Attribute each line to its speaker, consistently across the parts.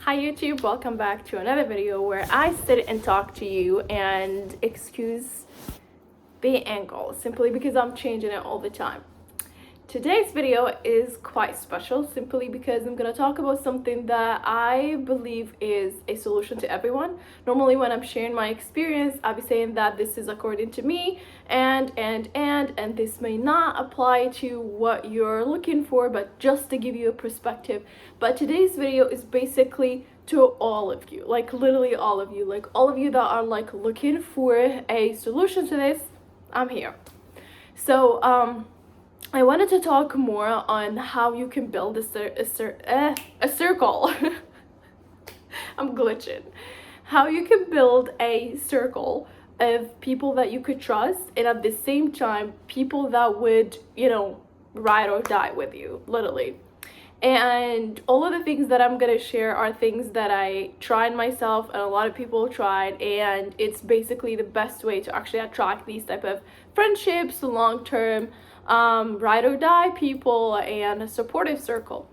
Speaker 1: Hi YouTube, welcome back to another video where I sit and talk to you and excuse the angle simply because I'm changing it all the time. Today's video is quite special simply because I'm going to talk about something that I believe is a solution to everyone. Normally when I'm sharing my experience, I'll be saying that this is according to me and this may not apply to what you're looking for, but just to give you a perspective. But today's video is basically to all of you, like literally all of you, like all of you that are like looking for a solution to this. I'm here. So I wanted to talk more on how you can build a circle. I'm glitching. How you can build a circle of people that you could trust, and at the same time, people that would, ride or die with you, literally. And all of the things that I'm gonna share are things that I tried myself and a lot of people tried, and it's basically the best way to actually attract these type of friendships, long-term ride or die people, and a supportive circle.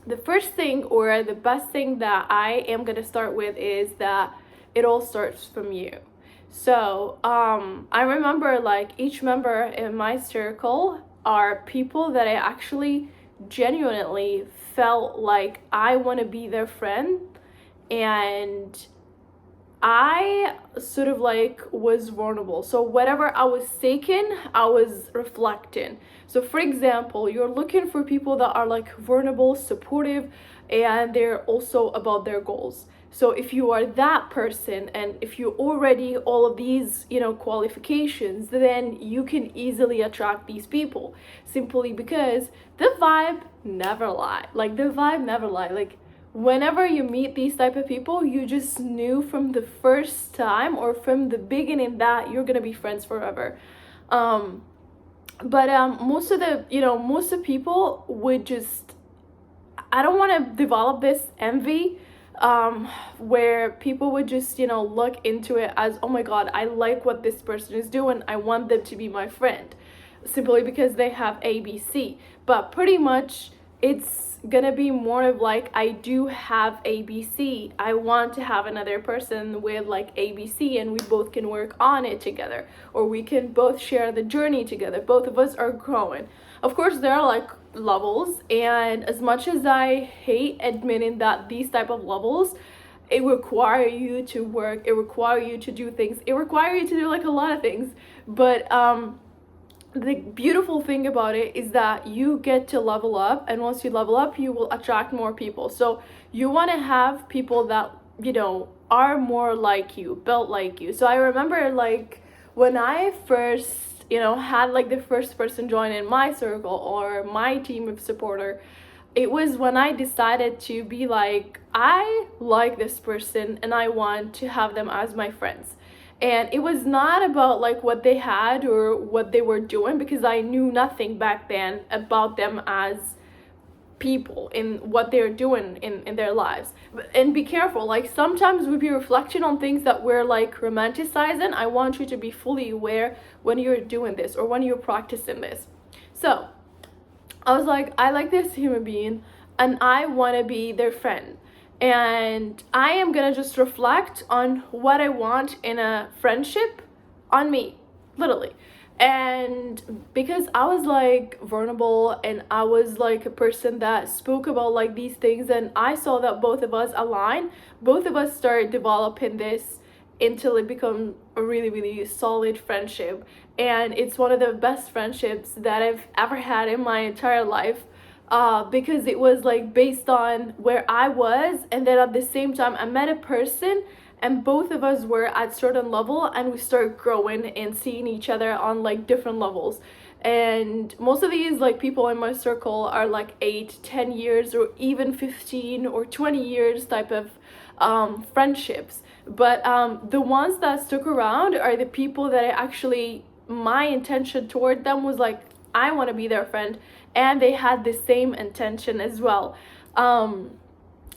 Speaker 1: The first thing, or the best thing that I am gonna start with, is that it all starts from you. So I remember like each member in my circle are people that I actually genuinely felt like I want to be their friend, and I sort of like was vulnerable. So whatever I was taking, I was reflecting. So for example, you're looking for people that are like vulnerable, supportive, and they're also about their goals. So if you are that person, and if you already all of these, qualifications, then you can easily attract these people simply because the vibe never lie. Like the vibe never lie. Like whenever you meet these type of people, you just knew from the first time or from the beginning that you're gonna be friends forever. But most of the most of people would just, I don't want to develop this envy where people would just look into it as, oh my god, I like what this person is doing, I want them to be my friend, simply because they have ABC. But pretty much it's gonna be more of like, I do have ABC, I want to have another person with like ABC, and we both can work on it together, or we can both share the journey together, both of us are growing. Of course there are like levels, and as much as I hate admitting that these type of levels, it require you to work, it require you to do things, it require you to do like a lot of things. But the beautiful thing about it is that you get to level up, and once you level up, you will attract more people. So you want to have people that are more like you, built like you. So I remember like when I first had like the first person join in my circle or my team of supporter, it was when I decided to be like, I like this person and I want to have them as my friends. And it was not about like what they had or what they were doing, because I knew nothing back then about them as people in what they're doing in their lives. And be careful, like sometimes we'll be reflecting on things that we're like romanticizing. I want you to be fully aware when you're doing this or when you're practicing this. So I was like, I like this human being and I want to be their friend, and I am gonna just reflect on what I want in a friendship on me, literally. And because I was like vulnerable and I was like a person that spoke about like these things, and I saw that both of us align, both of us started developing this until it become a really solid friendship. And it's one of the best friendships that I've ever had in my entire life, because it was like based on where I was, and then at the same time I met a person and both of us were at certain level, and we started growing and seeing each other on like different levels. And most of these like people in my circle are like 8-10 years or even 15 or 20 years type of friendships. But the ones that stuck around are the people that I actually, my intention toward them was like, I want to be their friend, and they had the same intention as well.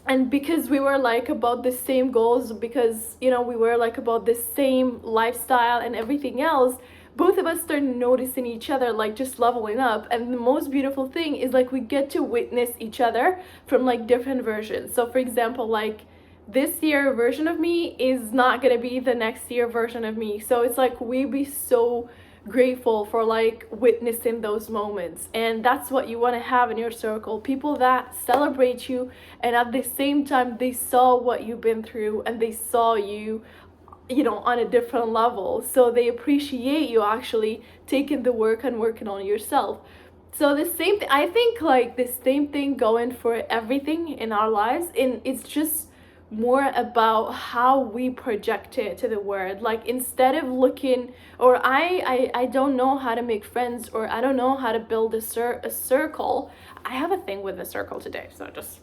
Speaker 1: And because we were like about the same goals, because we were like about the same lifestyle and everything else, both of us start noticing each other, like just leveling up. And the most beautiful thing is like we get to witness each other from like different versions. So for example, like this year version of me is not gonna be the next year version of me. So it's like we be so grateful for like witnessing those moments, and that's what you want to have in your circle, people that celebrate you and at the same time they saw what you've been through and they saw you, you know, on a different level, so they appreciate you actually taking the work and working on yourself. So the same thing, I think, like the same thing going for everything in our lives, and it's just more about how we project it to the world. Like instead of looking, or I don't know how to make friends, or I don't know how to build a circle. I have a thing with a circle today, so just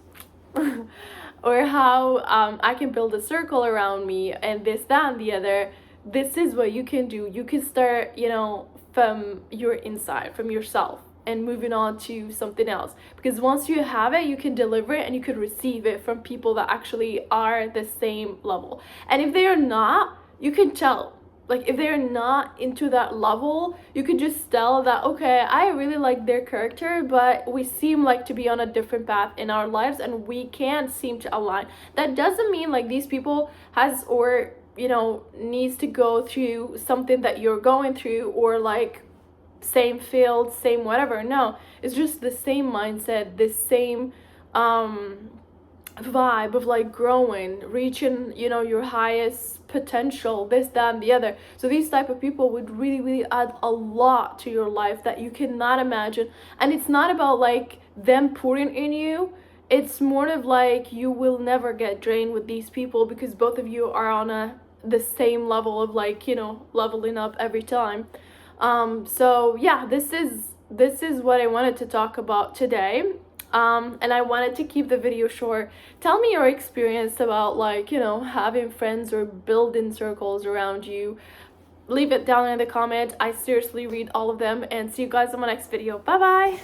Speaker 1: or how I can build a circle around me and this, that, and the other. This is what you can do. You can start, you know, from your inside, from yourself, and moving on to something else, because once you have it, you can deliver it and you can receive it from people that actually are the same level. And if they are not, you can tell. Like if they're not into that level, you can just tell that, okay, I really like their character, but we seem like to be on a different path in our lives and we can't seem to align. That doesn't mean like these people has, or you know, needs to go through something that you're going through, or like same field, same whatever. No, it's just the same mindset, the same vibe of like growing, reaching, you know, your highest potential, this, that, and the other. So these type of people would really add a lot to your life that you cannot imagine. And it's not about like them pouring in you, it's more of like you will never get drained with these people, because both of you are on the same level of like, you know, leveling up every time. So yeah, this is what I wanted to talk about today. And I wanted to keep the video short. Tell me your experience about like, you know, having friends or building circles around you. Leave it down in the comments. I seriously read all of them, and see you guys on my next video. Bye bye.